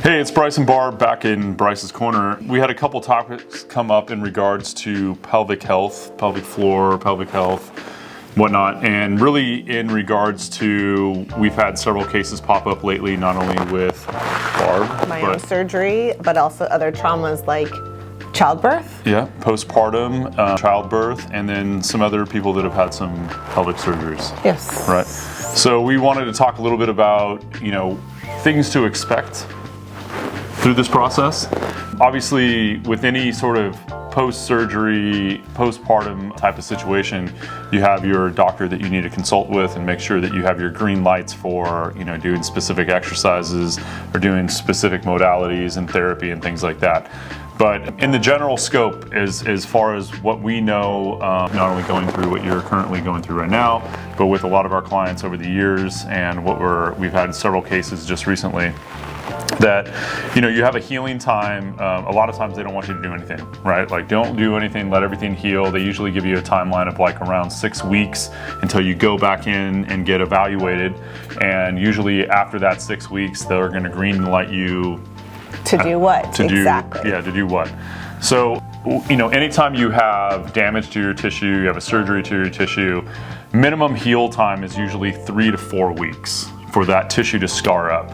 Hey, it's Bryce and Barb back in Bryce's Corner. We had a couple topics come up in regards to pelvic health, pelvic floor, pelvic health, whatnot, and really in regards to, we've had several cases pop up lately, not only with Barb, my own surgery, but also other traumas like childbirth. Yeah, postpartum, childbirth, and then some other people that have had some pelvic surgeries. Yes. Right. So we wanted to talk a little bit about, things to expect through this process. Obviously, with any sort of post-surgery, postpartum type of situation, you have your doctor that you need to consult with and make sure that you have your green lights for, doing specific exercises or doing specific modalities and therapy and things like that. But in the general scope, as far as what we know, not only going through what you're currently going through right now, but with a lot of our clients over the years and we've had several cases just recently, that you have a healing time. A lot of times they don't want you to do anything, right? Like, don't do anything, let everything heal. They usually give you a timeline of like around 6 weeks until you go back in and get evaluated, and usually after that 6 weeks they're going to green light you to do what? To do what? So anytime you have damage to your tissue, you have a surgery to your tissue, minimum heal time is usually 3 to 4 weeks for that tissue to scar up.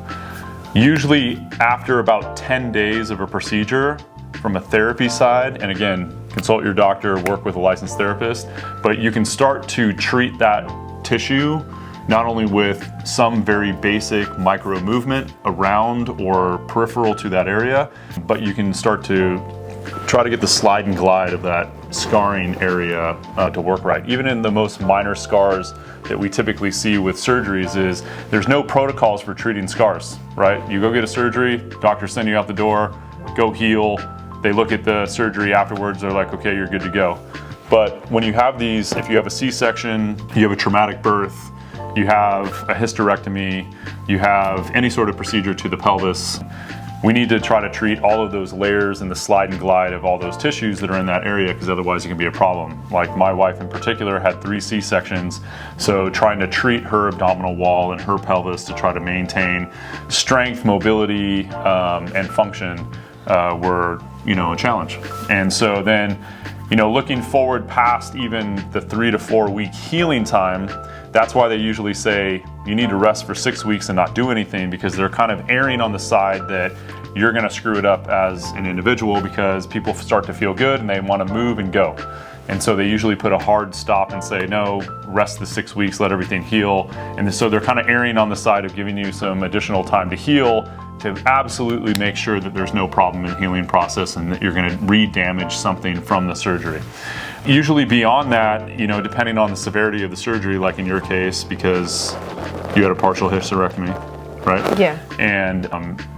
Usually after about 10 days of a procedure from a therapy side, and again, consult your doctor, work with a licensed therapist, but you can start to treat that tissue not only with some very basic micro movement around or peripheral to that area, but you can start to try to get the slide and glide of that scarring area to work right. Even in the most minor scars that we typically see with surgeries, is there's no protocols for treating scars, right? You go get a surgery, doctors send you out the door, go heal. They look at the surgery afterwards, they're like, okay, you're good to go. But when you have these, if you have a C-section, you have a traumatic birth, you have a hysterectomy, you have any sort of procedure to the pelvis, we need to try to treat all of those layers and the slide and glide of all those tissues that are in that area, because otherwise it can be a problem. Like my wife in particular had 3 C-sections, so trying to treat her abdominal wall and her pelvis to try to maintain strength, mobility, and function were, a challenge. And so then, looking forward past even the 3 to 4 week healing time, that's why they usually say you need to rest for 6 weeks and not do anything, because they're kind of erring on the side that you're going to screw it up as an individual, because people start to feel good and they want to move and go. And so they usually put a hard stop and say, no, rest the 6 weeks, let everything heal. And so they're kind of erring on the side of giving you some additional time to heal, to absolutely make sure that there's no problem in the healing process and that you're going to re-damage something from the surgery. Usually beyond that, depending on the severity of the surgery, like in your case, because you had a partial hysterectomy, right? Yeah. And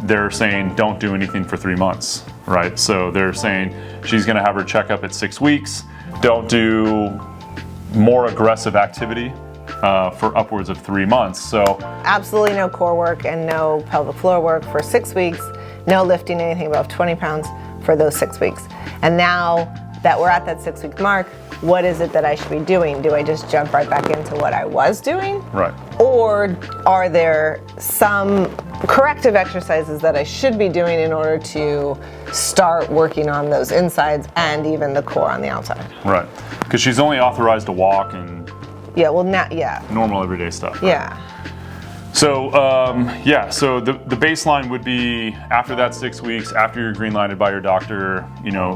they're saying don't do anything for 3 months, right? So they're saying she's going to have her checkup at 6 weeks. Don't do more aggressive activity for upwards of 3 months. So absolutely no core work and no pelvic floor work for 6 weeks. No lifting anything above 20 pounds for those 6 weeks. And now that we're at that 6 week mark, what is it that I should be doing? Do I just jump right back into what I was doing? Right. Or are there some corrective exercises that I should be doing in order to start working on those insides and even the core on the outside? Right. Because she's only authorized to walk and normal everyday stuff. Right? Yeah. So so the baseline would be after that 6 weeks, after you're green lighted by your doctor,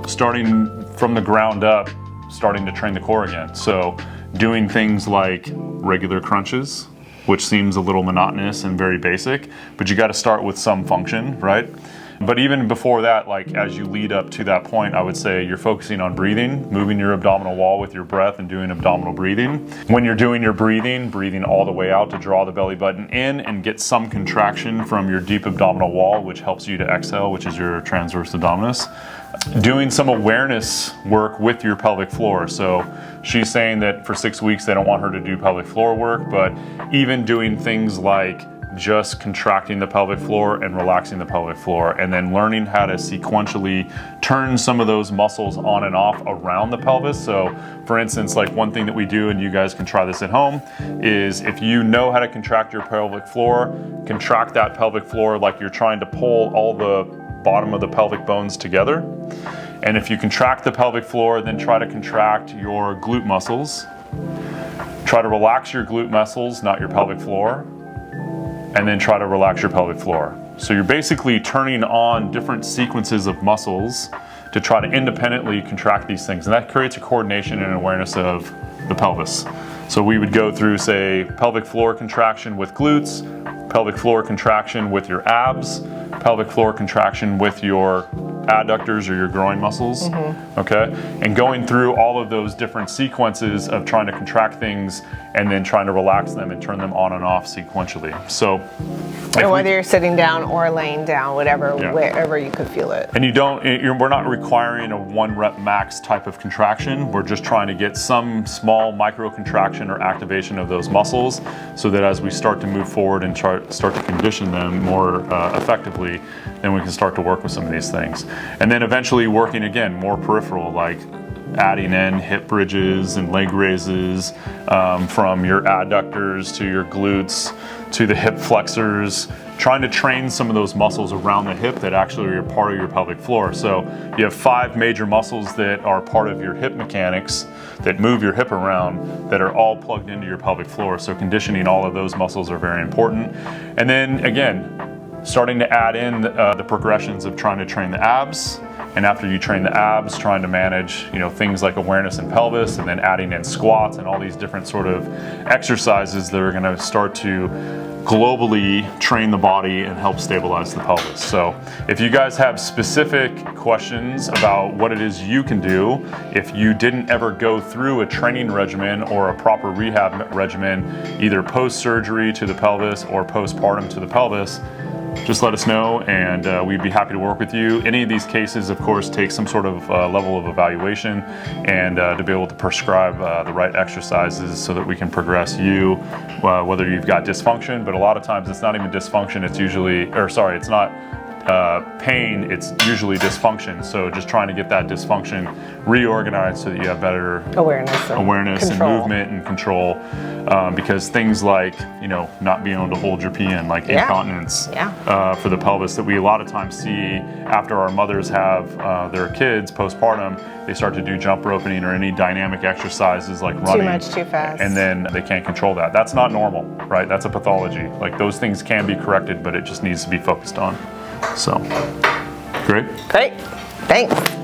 starting from the ground up, starting to train the core again. So doing things like regular crunches, which seems a little monotonous and very basic, but you got to start with some function, right? But even before that, like as you lead up to that point, I would say you're focusing on breathing, moving your abdominal wall with your breath and doing abdominal breathing. When you're doing your breathing all the way out to draw the belly button in and get some contraction from your deep abdominal wall, which helps you to exhale, which is your transverse abdominis. Doing some awareness work with your pelvic floor. So she's saying that for 6 weeks they don't want her to do pelvic floor work, but even doing things like just contracting the pelvic floor and relaxing the pelvic floor, and then learning how to sequentially turn some of those muscles on and off around the pelvis. So for instance, like one thing that we do, and you guys can try this at home, is if you know how to contract your pelvic floor, contract that pelvic floor like you're trying to pull all the bottom of the pelvic bones together. And if you contract the pelvic floor, then try to contract your glute muscles. Try to relax your glute muscles, not your pelvic floor, and then try to relax your pelvic floor. So you're basically turning on different sequences of muscles to try to independently contract these things. And that creates a coordination and awareness of the pelvis. So we would go through, say, pelvic floor contraction with glutes, pelvic floor contraction with your abs, pelvic floor contraction with your adductors or your groin muscles, okay? And going through all of those different sequences of trying to contract things and then trying to relax them and turn them on and off sequentially. So, and whether you're sitting down or laying down, whatever, wherever you could feel it. And we're not requiring a 1 rep max type of contraction. We're just trying to get some small micro contraction or activation of those muscles so that as we start to move forward and start to condition them more effectively, then we can start to work with some of these things. And then eventually working again, more peripheral, like adding in hip bridges and leg raises, from your adductors to your glutes to the hip flexors, trying to train some of those muscles around the hip that actually are part of your pelvic floor. So you have 5 major muscles that are part of your hip mechanics that move your hip around that are all plugged into your pelvic floor. So conditioning all of those muscles are very important. And then again, starting to add in the progressions of trying to train the abs, and after you train the abs, trying to manage things like awareness in pelvis, and then adding in squats and all these different sort of exercises that are going to start to globally train the body and help stabilize the pelvis. So if you guys have specific questions about what it is you can do if you didn't ever go through a training regimen or a proper rehab regimen, either post-surgery to the pelvis or postpartum to the pelvis, just let us know, and we'd be happy to work with you. Any of these cases, of course, take some sort of level of evaluation and to be able to prescribe the right exercises so that we can progress you, whether you've got dysfunction, but a lot of times it's not even dysfunction, it's usually, it's not pain, it's usually dysfunction. So just trying to get that dysfunction reorganized so that you have better awareness and movement and control, because things like not being able to hold your pee in, like incontinence for the pelvis, that we a lot of times see after our mothers have their kids postpartum, they start to do jump roping or any dynamic exercises like running. Too much, too fast. And then they can't control that. That's not normal, right? That's a pathology. Like those things can be corrected, but it just needs to be focused on. So, great. Thanks.